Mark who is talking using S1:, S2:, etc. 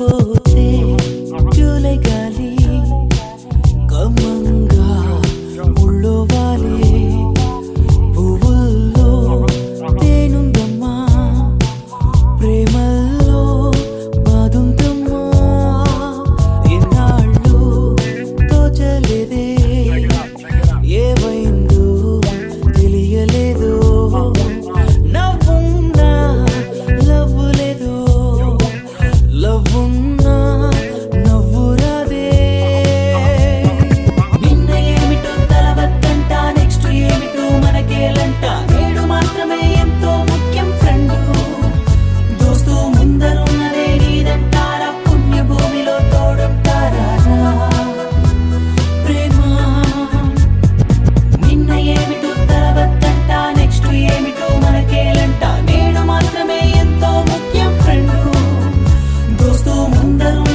S1: పోతే జూలై గాలి కమ్మంగా ముళ్ళో వాలే పువ్వుల్లో తేనుందమ్మా ప్రేమల్లో బాదుందమ్మా ఎన్నాళ్ళు తోచలేదే ఏమైందో తెలియలేదు నవ్వున్నా లవ్వు లేదు లవ్వున్నా నవ్వు రాదే నిన్న ఏమిటో తలవద్దంట నెక్స్ట్ ఏమిటో మనకేలంట నేడు మాత్రమే ఎంతో ముఖ్యం ఫ్రెండు దోస్తు ముందరున్నదే నీదంటారా పుణ్యభూమిలో తోడుంటారా ప్రేమ నిన్న ఏమిటో తలవద్దంట నెక్స్ట్ ఏమిటో మనకేలంట నేడు మాత్రమే ఎంతో ముఖ్యం ఫ్రెండు దోస్తు ముందరు